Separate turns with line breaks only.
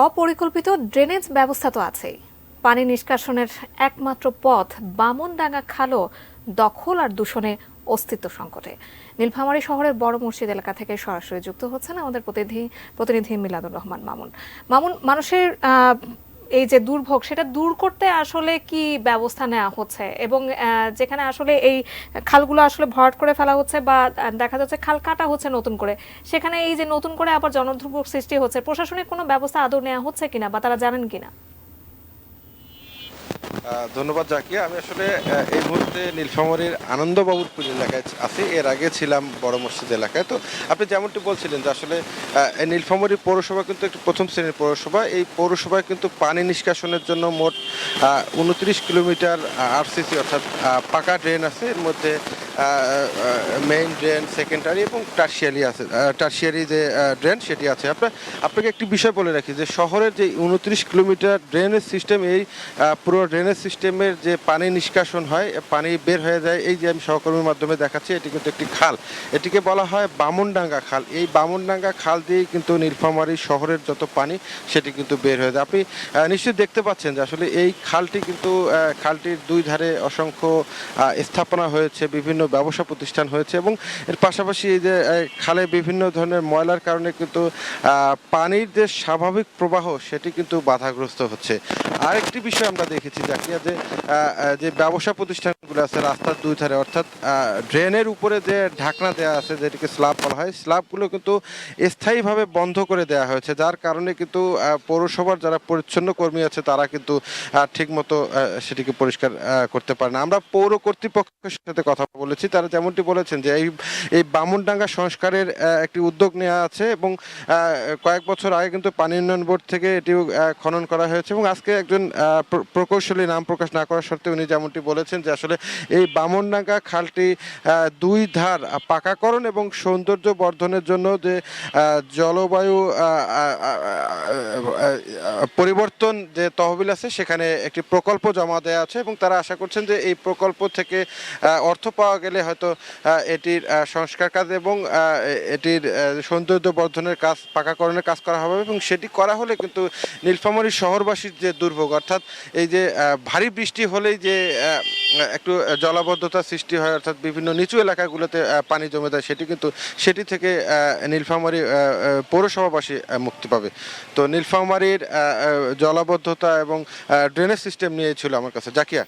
অপরিকল্পিত ড্রেনেজ ব্যবস্থা তো আছেই, পানি নিষ্কাশনের একমাত্র পথ বামনডাঙ্গা খালও দখল আর দূষণে অস্তিত্ব সংকটে। নীলফামারী শহরের বড় মসজিদ এলাকা থেকে সরাসরি যুক্ত হচ্ছেন আমাদের প্রতিনিধি মিলাদুর রহমান মামুন। মানুষের এই যে দুর্ভোগ সেটা দূর করতে আসলে কি ব্যবস্থা নেওয়া হচ্ছে, এবং যেখানে আসলে এই খালগুলো আসলে ভরাট করে ফেলা হচ্ছে বা দেখা যাচ্ছে খাল কাটা হচ্ছে নতুন করে, সেখানে এই যে নতুন করে আবার জনদুর্ভোগ সৃষ্টি হচ্ছে, প্রশাসনিক কোনো ব্যবস্থা আদৌ নেওয়া হচ্ছে কিনা বা তারা জানেন কিনা?
ধন্যবাদ জাকিয়া। আমি আসলে এই মুহূর্তে নীলফামারীর আনন্দবাবুরপুর এলাকায় আছি। এর আগে ছিলাম বড় মসজিদ এলাকায়। তো আপনি যেমনটি বলছিলেন যে আসলে নীলফামারী পৌরসভা কিন্তু একটি প্রথম শ্রেণীর পৌরসভা। এই পৌরসভায় কিন্তু পানি নিষ্কাশনের জন্য মোট ২৯ কিলোমিটার আরসিসি অর্থাৎ পাকা ড্রেন আছে। এর মধ্যে মেইন ড্রেন, সেকেন্ডারি এবং টার্সিয়ারি যে ড্রেন সেটি আছে। আপনাকে একটি বিষয় বলে রাখি যে শহরের যে ২৯ কিলোমিটার ড্রেনেজ সিস্টেম, এই পুরো ড্রেনেজ সিস্টেমের যে পানি নিষ্কাশন হয়, পানি বের হয়ে যায়, এই যে আমি সহকর্মীর মাধ্যমে দেখাচ্ছি, এটি কিন্তু একটি খাল। এটিকে বলা হয় বামনডাঙ্গা খাল। এই বামনডাঙ্গা খাল দিয়েই কিন্তু নীলফামারী শহরের যত পানি সেটি কিন্তু বের হয়ে যায়। আপনি নিশ্চয়ই দেখতে পাচ্ছেন যে আসলে এই খালটি কিন্তু খালটির দুই ধারে অসংখ্য স্থাপনা হয়েছে, বিভিন্ন ব্যবসা প্রতিষ্ঠান হয়েছে, এবং এর পাশাপাশি এই যে খালে বিভিন্ন ধরনের ময়লার কারণে কিন্তু পানির যে স্বাভাবিক প্রবাহ সেটি কিন্তু বাধাগ্রস্ত হচ্ছে। আরেকটি বিষয় আমরা দেখেছি জাকিয়া, যে ব্যবসা প্রতিষ্ঠানগুলো আছে রাস্তার দুই ধারে, অর্থাৎ ড্রেনের উপরে যে ঢাকনা দেওয়া আছে, যেটিকে স্ল্যাব বলা হয়, স্ল্যাবগুলো কিন্তু স্থায়ীভাবে বন্ধ করে দেওয়া হয়েছে, যার কারণে কিন্তু পৌরসভার যারা পরিচ্ছন্ন কর্মী আছে তারা কিন্তু ঠিকমতো সেটিকে পরিষ্কার করতে পারে না। আমরা পৌর কর্তৃপক্ষের সাথে কথা বলেছি, তারা যেমনটি বলেছেন যে এই বামনডাঙ্গা সংস্কারের একটি উদ্যোগ নেওয়া আছে, এবং কয়েক বছর আগে কিন্তু পানি উন্নয়ন বোর্ড থেকে এটিও খনন করা হয়েছে, এবং আজকে একজন প্রকৌশলী, নাম প্রকাশ না করার সত্ত্বেও উনি যেমনটি বলেছেন যে আসলে এই বামনডাঙ্গা খালটি দুই ধার পাকাকরণ এবং সৌন্দর্য বর্ধনের জন্য যে জলবায়ু পরিবর্তন যে তহবিল আছে সেখানে একটি প্রকল্প জমা দেওয়া আছে, এবং তারা আশা করছেন যে এই প্রকল্প থেকে অর্থ পাওয়া গেলে হয়তো এটির সংস্কার কাজ এবং এটির সৌন্দর্য বর্ধনের কাজ, পাকাকরণের কাজ করা হবে, এবং সেটি করা হলে কিন্তু নীলফামারী শহরবাসীর যে দুর্ভোগ, অর্থাৎ এই যে ভারী বৃষ্টি হলেই যে একটু জলাবদ্ধতা সৃষ্টি হয়, অর্থাৎ বিভিন্ন নিচু এলাকাগুলোতে পানি জমে যায়, সেটি থেকে নীলফামারী পৌরসভাবাসী মুক্তি পাবে। তো নীলফামারীর জলাবদ্ধতা এবং ড্রেনেজ সিস্টেম নিয়ে ছিল আমার কাছে জাকিয়া।